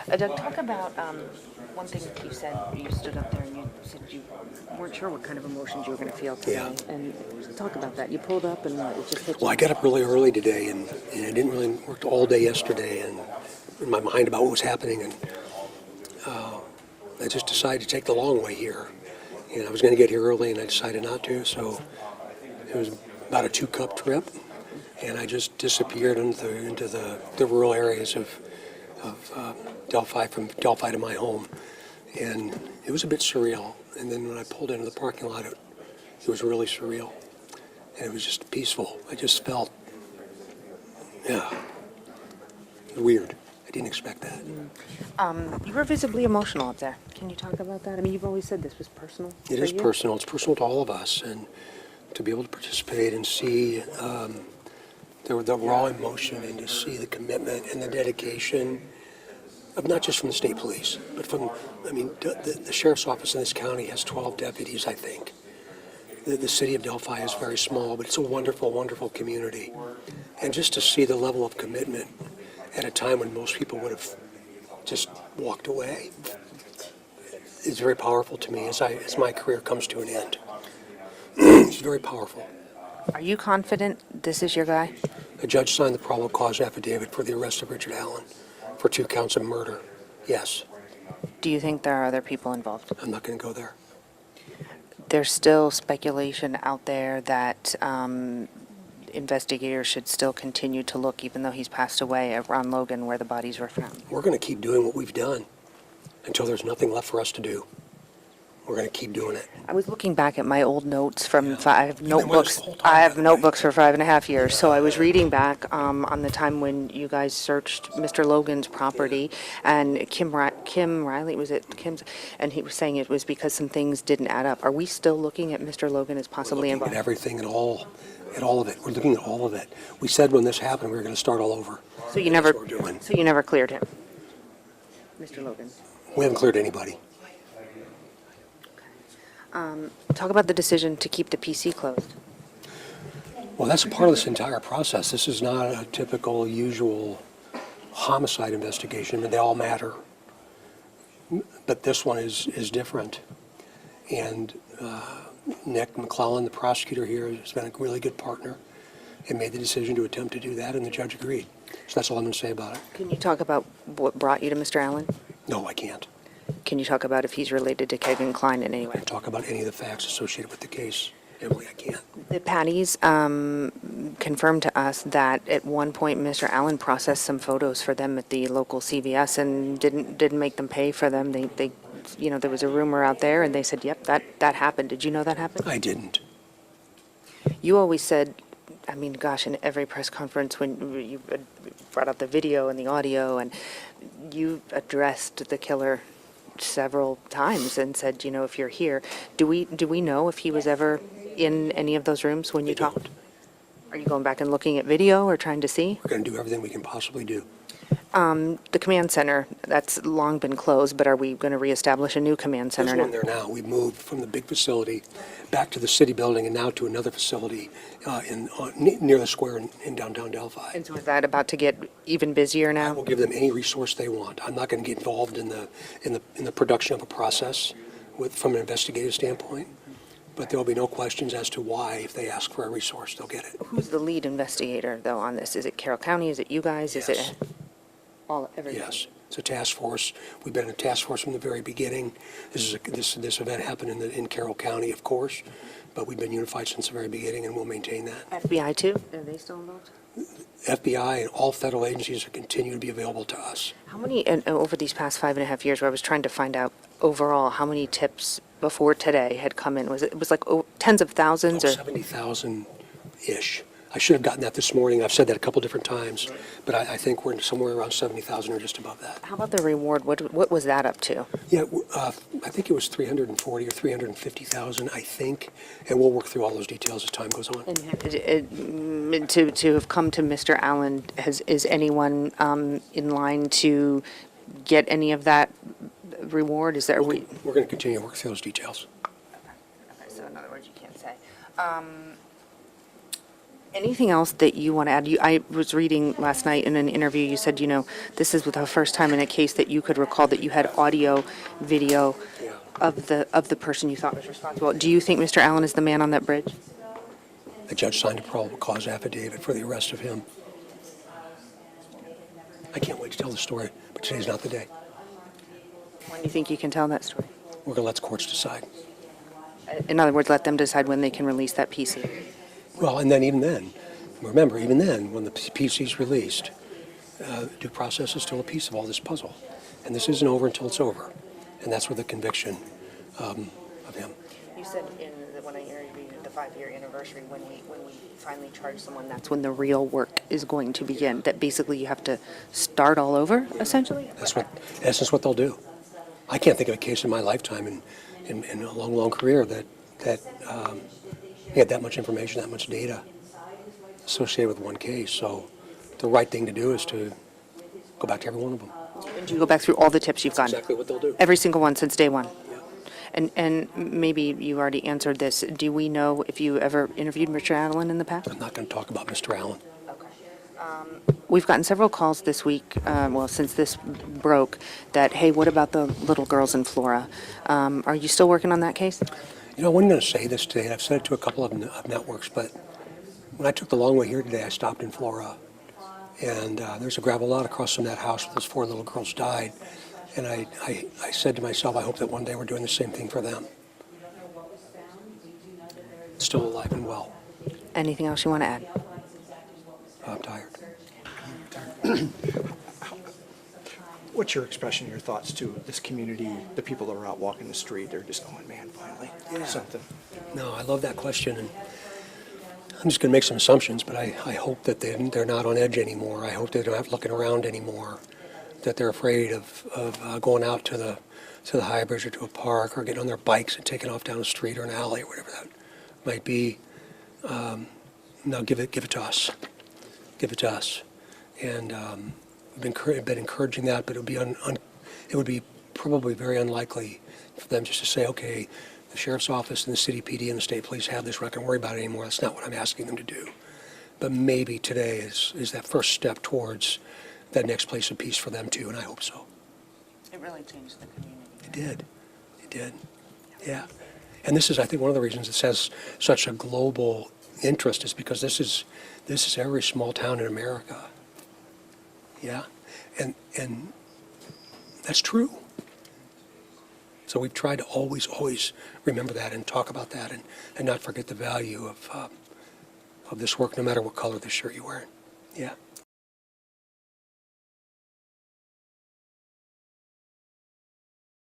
Doug, talk about one thing that you said. You stood up there and you said you weren't sure what kind of emotions you were going to feel today. Yeah. And talk about that. You pulled up and it just hit you. Well, I got up really early today, and I didn't really work all day yesterday, and in my mind about what was happening, and I just decided to take the long way here. And I was going to get here early, and I decided not to. So it was about a 2-cup trip, and I just disappeared into the rural areas of Delphi, from Delphi to my home, and it was a bit surreal. And then when I pulled into the parking lot, it was really surreal, and it was just peaceful. I just felt, yeah, it was weird. I didn't expect that. You were visibly emotional up there. Can you talk about that? I mean, you've always said this was personal. It is personal. It's personal to all of us, and to be able to participate and see the raw emotion, and to see the commitment and the dedication of not just from the state police, but from, I mean, the sheriff's office in this county has 12 deputies, I think. The city of Delphi is very small, but it's a wonderful, wonderful community. And just to see the level of commitment at a time when most people would have just walked away is very powerful to me as my career comes to an end. It's very powerful. Are you confident this is your guy? A judge signed the probable cause affidavit for the arrest of Richard Allen for 2 counts of murder. Yes. Do you think there are other people involved? I'm not going to go there. There's still speculation out there that investigators should still continue to look, even though he's passed away, at Ron Logan, where the bodies were found. We're going to keep doing what we've done until there's nothing left for us to do. We're going to keep doing it. I was looking back at my old notes from I have You've been with us notebooks. the whole time, I have by the way. notebooks for 5.5 years. So I was reading back on the time when you guys searched Mr. Logan's property, and Kim Riley, was it Kim's? And he was saying it was because some things didn't add up. Are we still looking at Mr. Logan as possibly We're looking involved? at everything and all of it. We're looking at all of it. We said when this happened we were going to start all over. So you never, That's what we're doing. so you never cleared him, Mr. Logan. We haven't cleared anybody. Talk about the decision to keep the PC closed. Well, that's a part of this entire process. This is not a typical, usual homicide investigation, but they all matter. But this one is different. And Nick McClellan, the prosecutor here, has been a really good partner and made the decision to attempt to do that, and the judge agreed. So that's all I'm going to say about it. Can you talk about what brought you to Mr. Allen? No, I can't. Can you talk about if he's related to Kevin Klein in any way? Talk about any of the facts associated with the case. Emily, I can't. The Patties confirmed to us that at one point Mr. Allen processed some photos for them at the local CVS and didn't make them pay for them. They there was a rumor out there, and they said, "Yep, that happened." Did you know that happened? I didn't. You always said, I mean, gosh, in every press conference when you brought out the video and the audio, and you addressed the killer several times and said, if you're here, do we know if he was ever in any of those rooms when you talked? Are you going back and looking at video or trying to see? We're going to do everything we can possibly do. The command center, that's long been closed, but are we going to reestablish a new command center There's one now? there now. We moved from the big facility back to the city building and now to another facility near the square in downtown Delphi. And so is that about to get even busier I now? will give them any resource they want. I'm not going to get involved in the production of a process from an investigative standpoint, but there will be no questions as to why. If they ask for a resource, they'll get it. Who's the lead investigator, though, on this? Is it Carroll County? Is it you guys? Is Yes. it everybody? Yes, it's a task force. We've been in a task force from the very beginning. This event happened in Carroll County, of course, but we've been unified since the very beginning, and we'll maintain that. FBI, too? Are they still involved? FBI and all federal agencies continue to be available to us. How many, and over these past 5.5 years, where I was trying to find out overall how many tips before today had come in? It was like tens of thousands? Or 70,000-ish. I should have gotten that this morning. I've said that a couple different times, but I think we're somewhere around 70,000 or just above that. how about the reward? What was that up to? Yeah, I think it was 340 or 350,000, I think, and we'll work through all those details as time goes on. And to have come to Mr. Allen, is anyone in line to get any of that reward? Is there? We're going to continue to work through those details. Okay, so in other words, you can't say. Anything else that you want to add? I was reading last night in an interview, you said, this is the first time in a case that you could recall that you had audio, video of the person you thought was responsible. Do you think Mr. Allen is the man on that bridge? The judge signed a probable cause affidavit for the arrest of him. I can't wait to tell the story, but today's not the day. When do you think you can tell that story? We're going to let the courts decide. In other words, let them decide when they can release that PC. Well, and then even then, remember, even then, when the PC is released, due process is still a piece of all this puzzle. And this isn't over until it's over. And that's where the conviction of him. You said when I interviewed at the 5-year anniversary, when we finally charge someone, that's when the real work is going to begin. That basically you have to start all over, essentially? That's what, in essence, what they'll do. I can't think of a case in my lifetime in a long, long career that had that much information, that much data associated with one case. So the right thing to do is to go back to every one of them. And you go back through all the tips you've gotten? Exactly what they'll do. Every single one since day one? Yeah. And maybe you already answered this. Do we know if you ever interviewed Mr. Allen in the past? I'm not going to talk about Mr. Allen. We've gotten several calls this week, since this broke, that, hey, what about the little girls in Flora? Are you still working on that case? I wasn't going to say this today, and I've said it to a couple of networks, but when I took the long way here today, I stopped in Flora. And there's a gravel lot across from that house where those 4 little girls died. And I said to myself, I hope that one day we're doing the same thing for them. Still alive and well. Anything else you want to add? I'm tired. What's your expression, your thoughts to this community, the people that are out walking the street? They're just going, man, finally, something. No, I love that question. And I'm just going to make some assumptions, but I hope that they're not on edge anymore. I hope they don't have looking around anymore, that they're afraid of going out to the High Bridge or to a park or getting on their bikes and taking off down a street or an alley or whatever that might be. No, give it to us. Give it to us. And we've been encouraging that, but it would be probably very unlikely for them just to say, okay, the sheriff's office and the city PD and the state police have this. We're not going to worry about it anymore. That's not what I'm asking them to do. But maybe today is that first step towards that next place of peace for them too, and I hope so. It really changed the community. It did. It did. Yeah. And this is, I think, one of the reasons it has such a global interest is because this is every small town in America. Yeah. And that's true. So we've tried to always remember that and talk about that and not forget the value of this work, no matter what color the shirt you're wearing. Yeah.